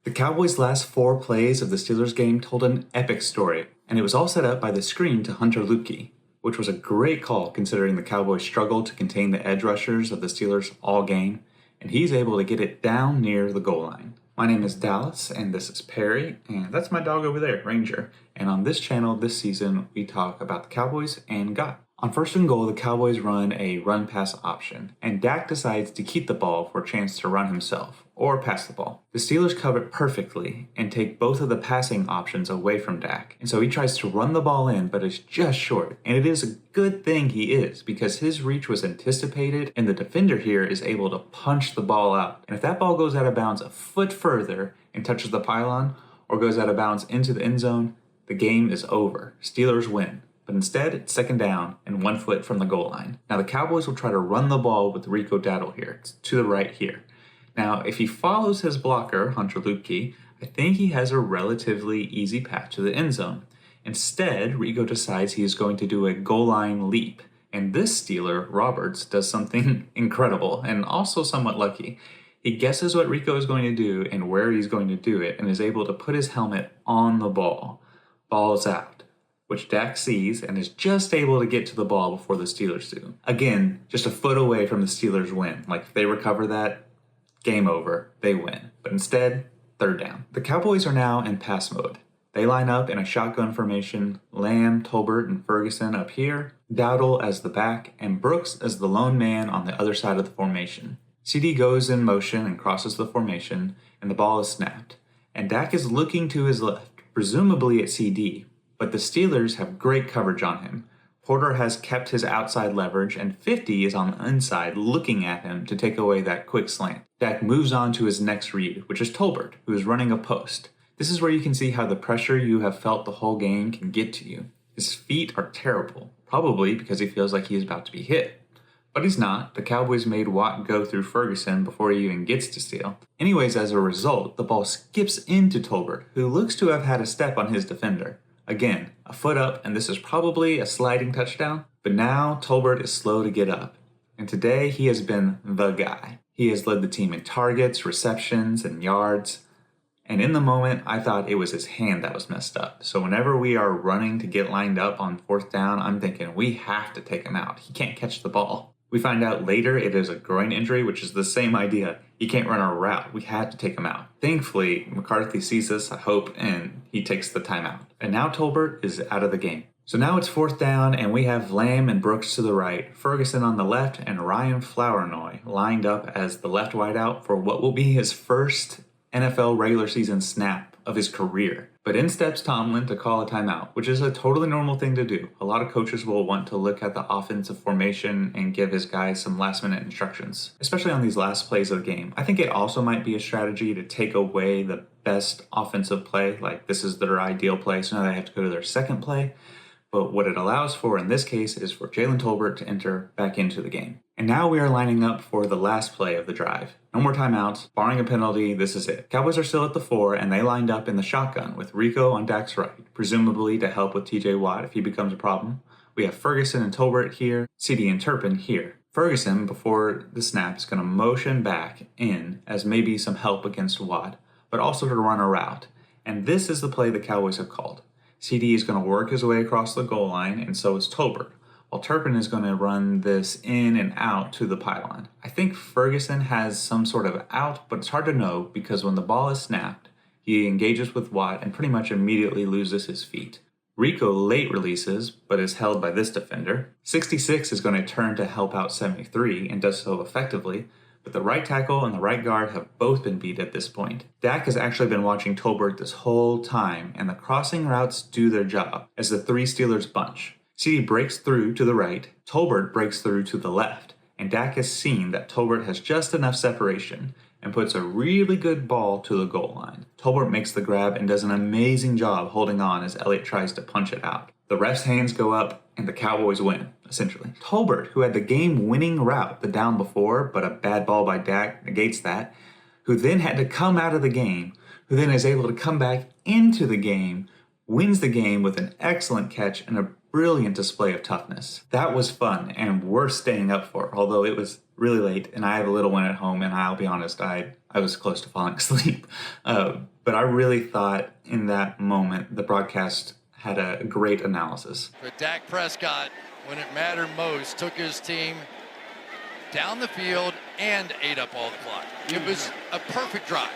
The Cowboys' last 4 plays of the Steelers game told an epic story, and it was all set up by the screen to Hunter Luepke, which was a great call considering the Cowboys struggled to contain the edge rushers of the Steelers all game, and he's able to get it down near the goal line. My name is Dallas, and this is Perry, and that's my dog over there, Ranger. And on this channel this season, we talk about the Cowboys and God. On 1st and goal, the Cowboys run a run-pass option, and Dak decides to keep the ball for a chance to run himself, or pass the ball. The Steelers cover it perfectly and take both of the passing options away from Dak, and so he tries to run the ball in, but is just short. And it is a good thing he is, because his reach was anticipated, and the defender here is able to punch the ball out. And if that ball goes out of bounds a foot further and touches the pylon, or goes out of bounds into the end zone, the game is over. Steelers win. But instead, it's 2nd down and 1 foot from the goal line. Now the Cowboys will try to run the ball with Rico Dowdle here. It's to the right here. Now, if he follows his blocker, Hunter Luepke, I think he has a relatively easy path to the end zone. Instead, Rico decides he is going to do a goal line leap. And this Steeler, Roberts, does something incredible and also somewhat lucky. He guesses what Rico is going to do and where he's going to do it and is able to put his helmet on the ball. Ball's out, which Dak sees and is just able to get to the ball before the Steelers do. Again, just a foot away from the Steelers win. Like if they recover that, game over, they win. But instead, 3rd down. The Cowboys are now in pass mode. They line up in a shotgun formation, Lamb, Tolbert, and Ferguson up here, Dowdle as the back, and Brooks as the lone man on the other side of the formation. CD goes in motion and crosses the formation, and the ball is snapped. And Dak is looking to his left, presumably at CD, but the Steelers have great coverage on him. Porter has kept his outside leverage, and 50 is on the inside looking at him to take away that quick slant. Dak moves on to his next read, which is Tolbert, who is running a post. This is where you can see how the pressure you have felt the whole game can get to you. His feet are terrible, probably because he feels like he is about to be hit. But he's not. The Cowboys made Watt go through Ferguson before he even gets to steal. Anyways, as a result, the ball skips into Tolbert, who looks to have had a step on his defender. Again, a foot up, and this is probably a sliding touchdown, but now Tolbert is slow to get up. And today he has been the guy. He has led the team in targets, receptions, and yards. And in the moment, I thought it was his hand that was messed up. So whenever we are running to get lined up on 4th down, I'm thinking we have to take him out. He can't catch the ball. We find out later it is a groin injury, which is the same idea. He can't run our route. We had to take him out. Thankfully, McCarthy sees this, I hope, and he takes the timeout. And now Tolbert is out of the game. So now it's 4th down, and we have Lamb and Brooks to the right, Ferguson on the left, and Ryan Flournoy lined up as the left wideout for what will be his first NFL regular season snap of his career. But in steps Tomlin to call a timeout, which is a totally normal thing to do. A lot of coaches will want to look at the offensive formation and give his guys some last-minute instructions, especially on these last plays of the game. I think it also might be a strategy to take away the best offensive play, like this is their ideal play, so now they have to go to their second play. But what it allows for in this case is for Jalen Tolbert to enter back into the game. And now we are lining up for the last play of the drive. No more timeouts, barring a penalty, this is it. Cowboys are still at the 4, and they lined up in the shotgun with Rico on Dak's right, presumably to help with TJ Watt if he becomes a problem. We have Ferguson and Tolbert here, CD and Turpin here. Ferguson, before the snap, is going to motion back in as maybe some help against Watt, but also to run a route. And this is the play the Cowboys have called. CD is going to work his way across the goal line, and so is Tolbert, while Turpin is going to run this in and out to the pylon. I think Ferguson has some sort of out, but it's hard to know because when the ball is snapped, he engages with Watt and pretty much immediately loses his feet. Rico late releases, but is held by this defender. 66 is going to turn to help out 73 and does so effectively, but the right tackle and the right guard have both been beat at this point. Dak has actually been watching Tolbert this whole time, and the crossing routes do their job as the 3 Steelers bunch. CD breaks through to the right, Tolbert breaks through to the left, and Dak has seen that Tolbert has just enough separation and puts a really good ball to the goal line. Tolbert makes the grab and does an amazing job holding on as Elliott tries to punch it out. The ref's hands go up, and the Cowboys win, essentially. Tolbert, who had the game-winning route the down before, but a bad ball by Dak negates that, who then had to come out of the game, who then is able to come back into the game, wins the game with an excellent catch and a brilliant display of toughness. That was fun and worth staying up for, although it was really late and I have a little one at home, and I'll be honest, I was close to falling asleep. But I really thought in that moment, the broadcast had a great analysis. But Dak Prescott, when it mattered most, took his team down the field and ate up all the clock. It was a perfect drive.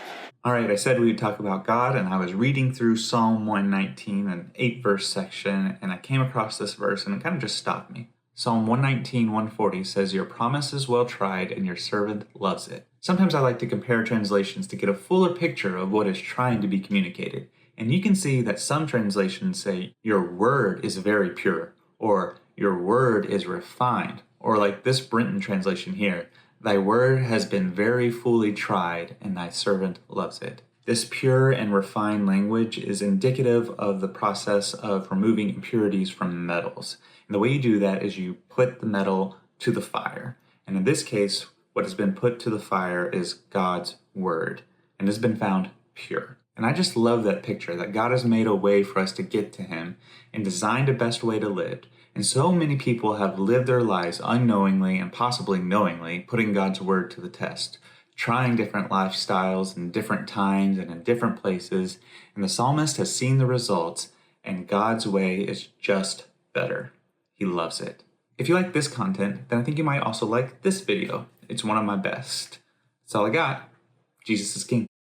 All right, I said we would talk about God, and I was reading through Psalm 119, an 8-verse section, and I came across this verse, and it kind of just stopped me. Psalm 119, 140 says, "Your promise is well tried, and your servant loves it." Sometimes I like to compare translations to get a fuller picture of what is trying to be communicated. And you can see that some translations say, "Your word is very pure," or "Your word is refined," or like this Brenton translation here, "Thy word has been very fully tried, and thy servant loves it." This pure and refined language is indicative of the process of removing impurities from metals. And the way you do that is you put the metal to the fire. And in this case, what has been put to the fire is God's word, and has been found pure. And I just love that picture, that God has made a way for us to get to him and designed a best way to live. And so many people have lived their lives unknowingly and possibly knowingly putting God's word to the test, trying different lifestyles in different times and in different places. And the psalmist has seen the results, and God's way is just better. He loves it. If you like this content, then I think you might also like this video. It's one of my best. That's all I got. Jesus is King.